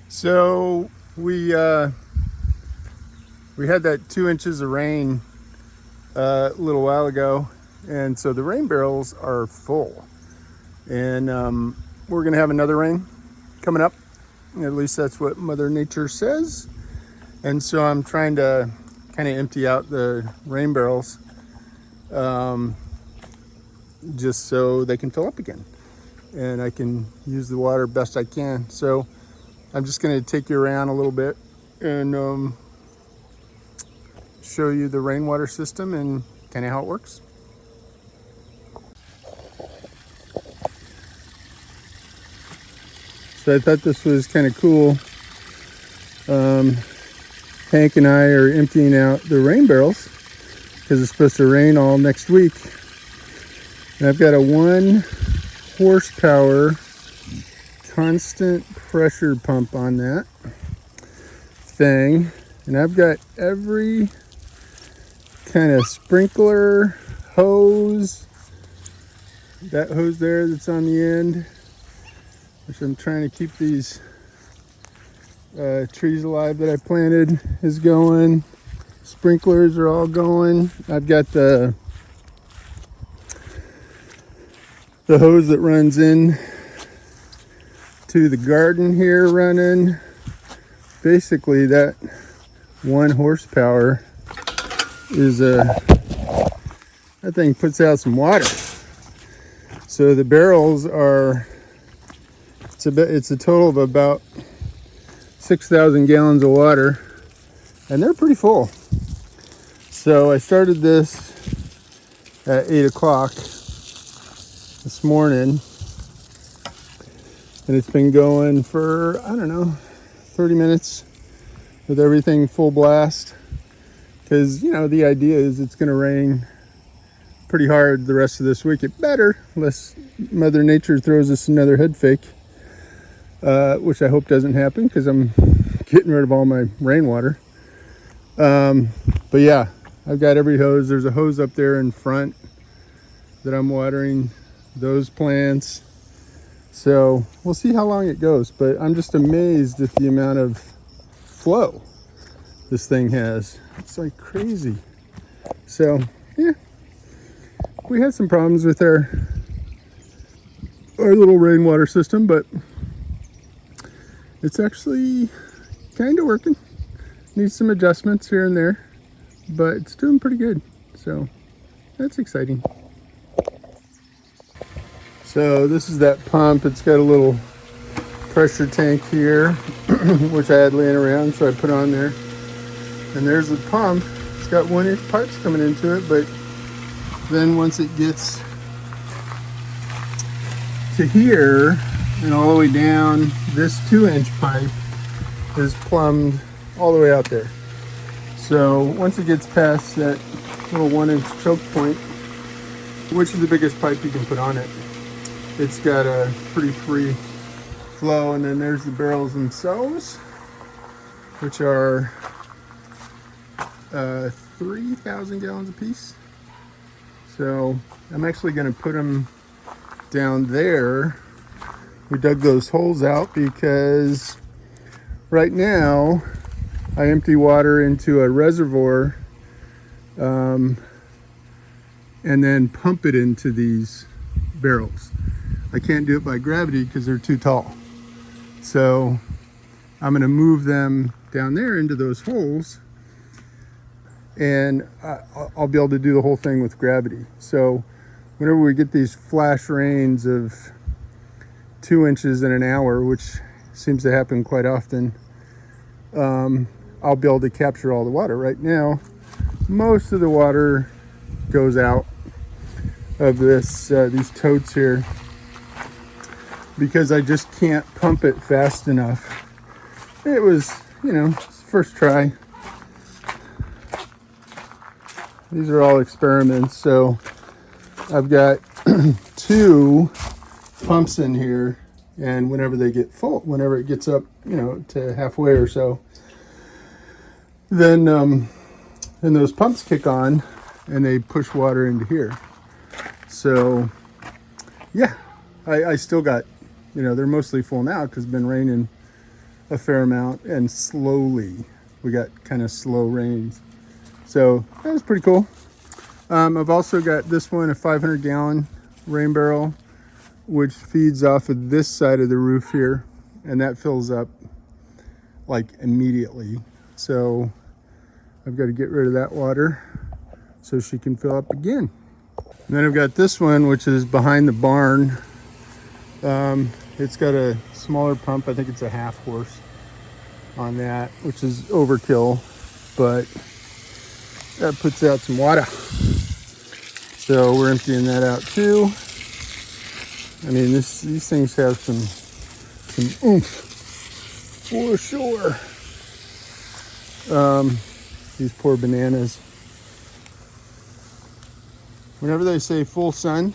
So we had that 2 inches of rain a little while ago, and so the rain barrels are full, and we're gonna have another rain coming up. At least that's what Mother Nature says. And so I'm trying to kind of empty out the rain barrels, um, just so they can fill up again, and I can use the water best I can. So I'm just going to take you around a little bit and show you the rainwater system and kind of how it works. So I thought this was kind of cool. Hank and I are emptying out the rain barrels because it's supposed to rain all next week. And I've got a 1 horsepower constant pressure pump on that thing. And I've got every kind of sprinkler, hose, that hose there that's on the end, which I'm trying to keep these trees alive that I planted, is going. Sprinklers are all going. I've got the hose that runs in to the garden here running. Basically that 1 horsepower is that thing puts out some water. So the barrels are, it's a total of about 6,000 gallons of water, and they're pretty full. So I started this at 8 o'clock this morning, and it's been going for, I don't know, 30 minutes with everything full blast. Because, the idea is it's going to rain pretty hard the rest of this week. It better, unless Mother Nature throws us another head fake, which I hope doesn't happen because I'm getting rid of all my rainwater. But yeah, I've got every hose. There's a hose up there in front that I'm watering those plants. So we'll see how long it goes, but I'm just amazed at the amount of flow this thing has. It's like crazy. So yeah, we had some problems with our little rainwater system, but it's actually kind of working. Needs some adjustments here and there, but it's doing pretty good. So that's exciting. So this is that pump. It's got a little pressure tank here, which I had laying around, so I put on there. And there's the pump. It's got 1-inch pipes coming into it, but then once it gets to here and all the way down, this 2-inch pipe is plumbed all the way out there. So once it gets past that little 1-inch choke point, which is the biggest pipe you can put on it, it's got a pretty free flow. And then there's the barrels themselves, which are 3,000 gallons a piece. So I'm actually going to put them down there. We dug those holes out because right now I empty water into a reservoir, and then pump it into these barrels. I can't do it by gravity because they're too tall. So I'm going to move them down there into those holes, and I'll be able to do the whole thing with gravity. So whenever we get these flash rains of 2 inches in an hour, which seems to happen quite often, I'll be able to capture all the water. Right now, most of the water goes out of these totes here because I just can't pump it fast enough. It was, first try. These are all experiments. So I've got 2 pumps in here, and whenever they get full, whenever it gets up, to halfway or so, then those pumps kick on and they push water into here. So yeah, I still got, they're mostly full now because it's been raining a fair amount, and slowly. We got kind of slow rains. So that was pretty cool. I've also got this one, a 500-gallon rain barrel, which feeds off of this side of the roof here, and that fills up like immediately. So I've got to get rid of that water so she can fill up again. And then I've got this one, which is behind the barn. It's got a smaller pump. I think it's a half horse on that, which is overkill, but that puts out some water. So we're emptying that out too. I mean, these things have some oomph for sure. These poor bananas. Whenever they say full sun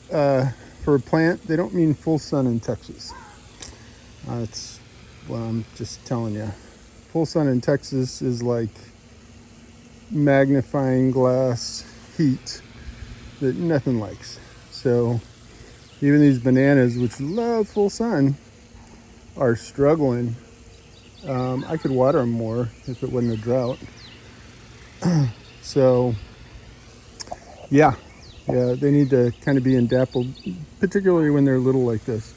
for a plant, they don't mean full sun in Texas. That's what I'm just telling you. Full sun in Texas is like magnifying glass heat that nothing likes. So even these bananas, which love full sun, are struggling. I could water them more if it wasn't a drought. So yeah, they need to kind of be endappled, particularly when they're little like this.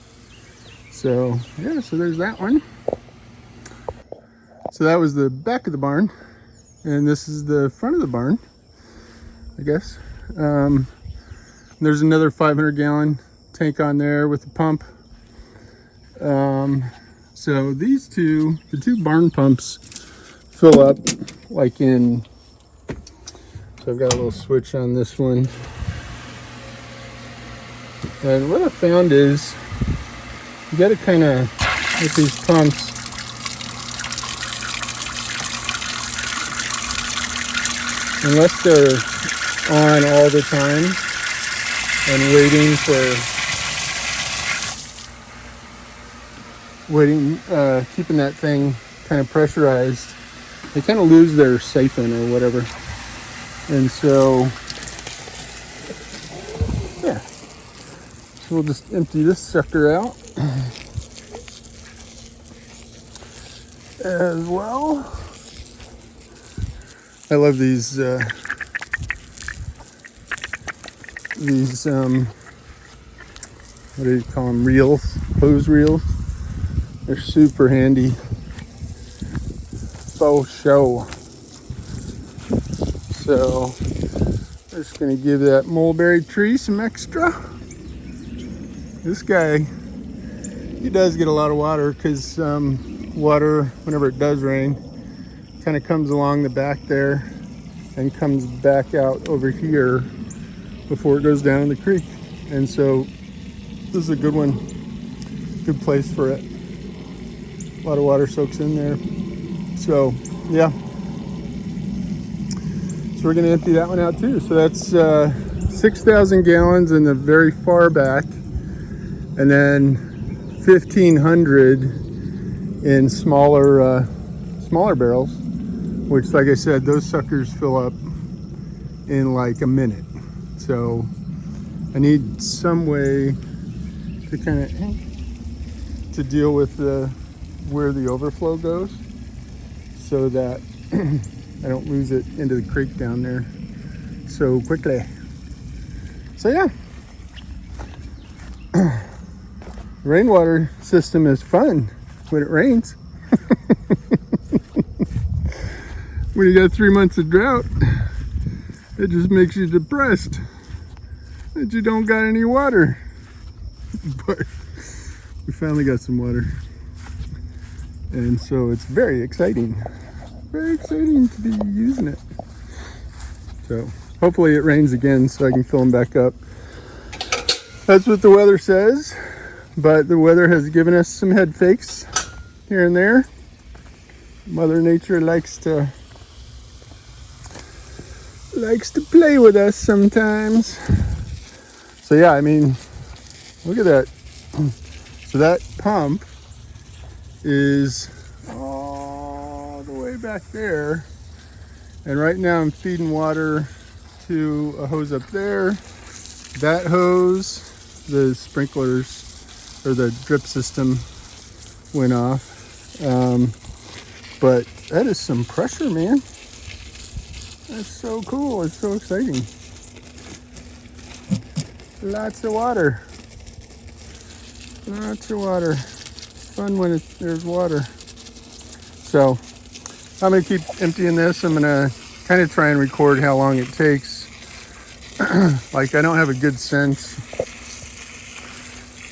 So yeah, so there's that one. So that was the back of the barn, and this is the front of the barn, I guess. There's another 500-gallon tank on there with the pump. So these two, the two barn pumps, fill up like in. So I've got a little switch on this one. And what I found is you got to kind of, with these pumps, unless they're on all the time and keeping that thing kind of pressurized, they kind of lose their siphon or whatever. And so, yeah. So we'll just empty this sucker out as well. I love these what do you call them, reels, hose reels. They're super handy. For show. So I'm just gonna give that mulberry tree some extra. This guy, he does get a lot of water because water, whenever it does rain, kind of comes along the back there and comes back out over here before it goes down in the creek. And so this is a good one, good place for it. A lot of water soaks in there. So yeah, so we're gonna empty that one out too. So that's 6,000 gallons in the very far back, and then 1,500 in smaller barrels, which, like I said, those suckers fill up in like a minute. So I need some way to kind of to deal with where the overflow goes, so that I don't lose it into the creek down there so quickly. So yeah, rainwater system is fun when it rains. When you got 3 months of drought, it just makes you depressed that you don't got any water. But we finally got some water, and so it's very exciting to be using it. So hopefully it rains again so I can fill them back up. That's what the weather says, but the weather has given us some head fakes here and there. Mother Nature likes to play with us sometimes. So yeah, I mean, look at that. So that pump is all the way back there, and right now I'm feeding water to a hose up there. That hose, the sprinklers or the drip system, went off. But that is some pressure, man. That's so cool. It's so exciting. Lots of water. Lots of water. It's fun when there's water. So I'm going to keep emptying this. I'm going to kind of try and record how long it takes. Like, I don't have a good sense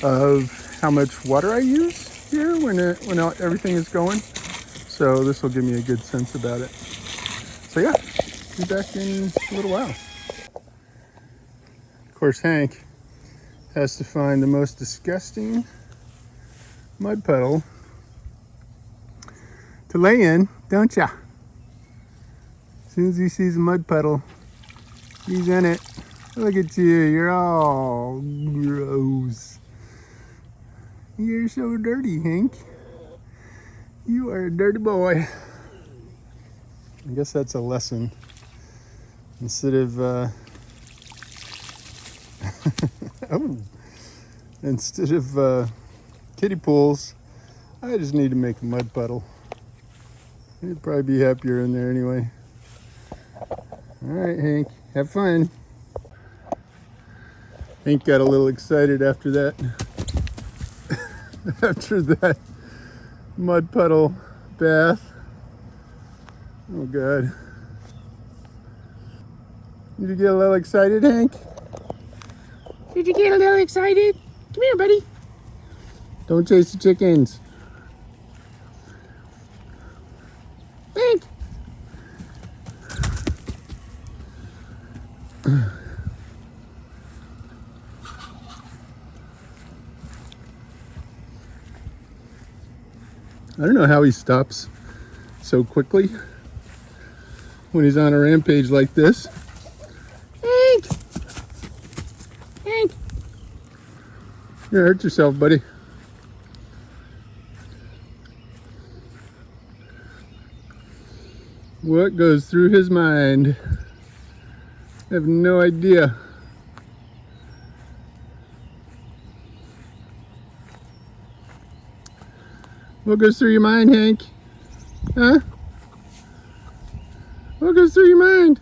of how much water I use here when everything is going. So this will give me a good sense about it. So yeah, be back in a little while. Of course, Hank has to find the most disgusting mud puddle to lay in, don't ya? As soon as he sees a mud puddle, he's in it. Look at you, you're all gross. You're so dirty, Hank. You are a dirty boy. I guess that's a lesson. Instead of instead of kiddie pools, I just need to make a mud puddle. You'd probably be happier in there anyway. All right, Hank, have fun. Hank got a little excited after that. After that mud puddle bath. Oh God. Did you get a little excited, Hank? Did you get a little excited? Come here, buddy. Don't chase the chickens. Hank. I don't know how he stops so quickly when he's on a rampage like this. Hank! Hank! You're gonna hurt yourself, buddy. What goes through his mind? I have no idea. What goes through your mind, Hank? Huh? What goes through your mind?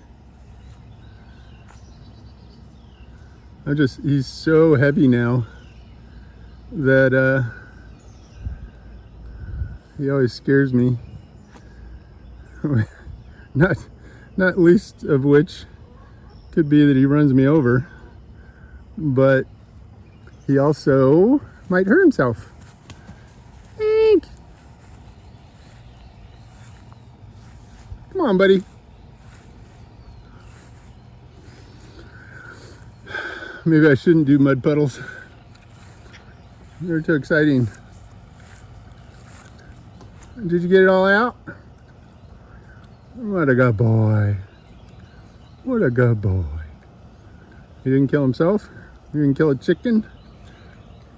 He's so heavy now that he always scares me. Not least of which could be that he runs me over, but he also might hurt himself. Hank! Come on, buddy. Maybe I shouldn't do mud puddles. They're too exciting. Did you get it all out? What a good boy. What a good boy. He didn't kill himself. He didn't kill a chicken.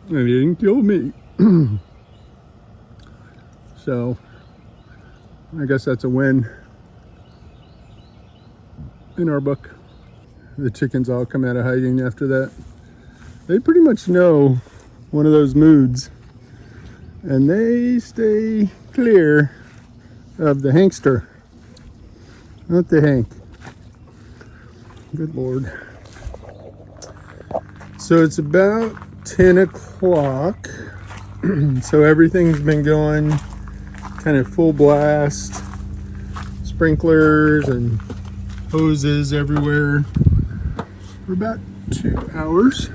And he didn't kill me. So, I guess that's a win in our book. The chickens all come out of hiding after that. They pretty much know one of those moods, and they stay clear of the Hankster, not the Hank. Good Lord. So it's about 10 o'clock. So everything's been going kind of full blast. Sprinklers and hoses everywhere for about 2 hours.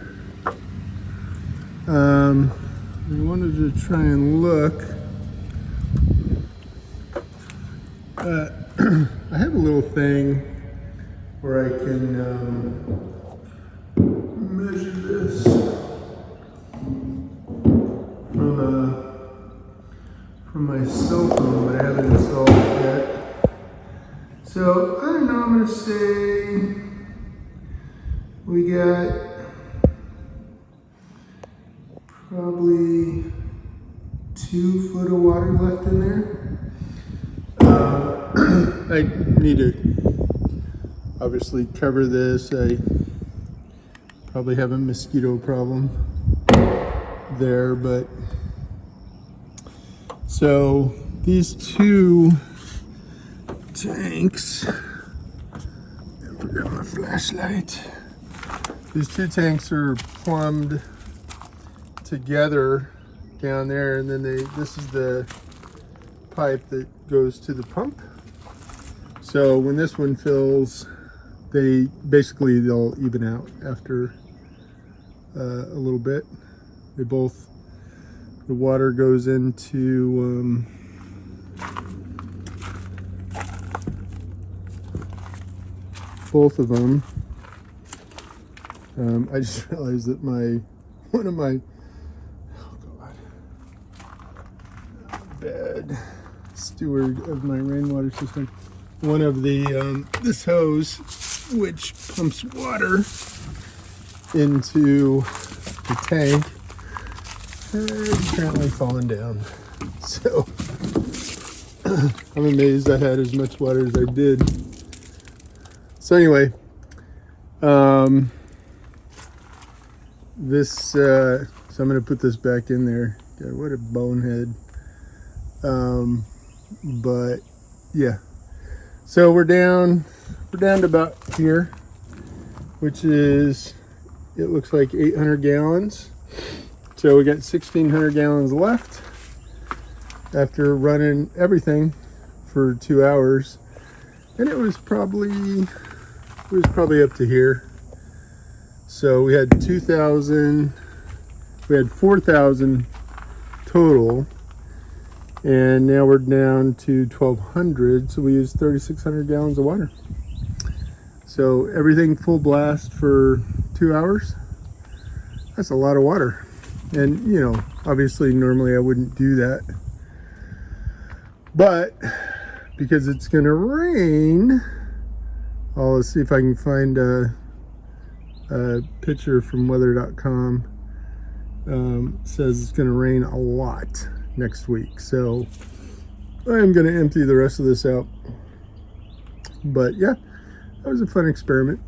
I wanted to try and look. I have a little thing where I can measure this from my cell phone, but I haven't installed it yet. So I don't know, I'm gonna say we got probably 2 foot of water left in there. I need to obviously cover this. I probably have a mosquito problem there, but So these two tanks, I forgot my flashlight. These two tanks are plumbed together down there, and then this is the pipe that goes to the pump. So when this one fills, they'll even out after a little bit. The water goes into both of them. I just realized that one of my bad steward of my rainwater system, one of this hose, which pumps water into the tank, has apparently fallen down. So I'm amazed I had as much water as I did. So anyway, so I'm going to put this back in there. God, what a bonehead. But yeah, so we're down to about here, which is, it looks like 800 gallons. So we got 1,600 gallons left after running everything for 2 hours, and it was probably up to here. So we had 4,000 total, and now we're down to 1,200. So we used 3,600 gallons of water. So everything full blast for 2 hours. That's a lot of water. And you know, obviously normally I wouldn't do that, but because it's gonna rain, I'll see if I can find a picture from weather.com. Says it's gonna rain a lot next week, so I'm gonna empty the rest of this out. But yeah, that was a fun experiment.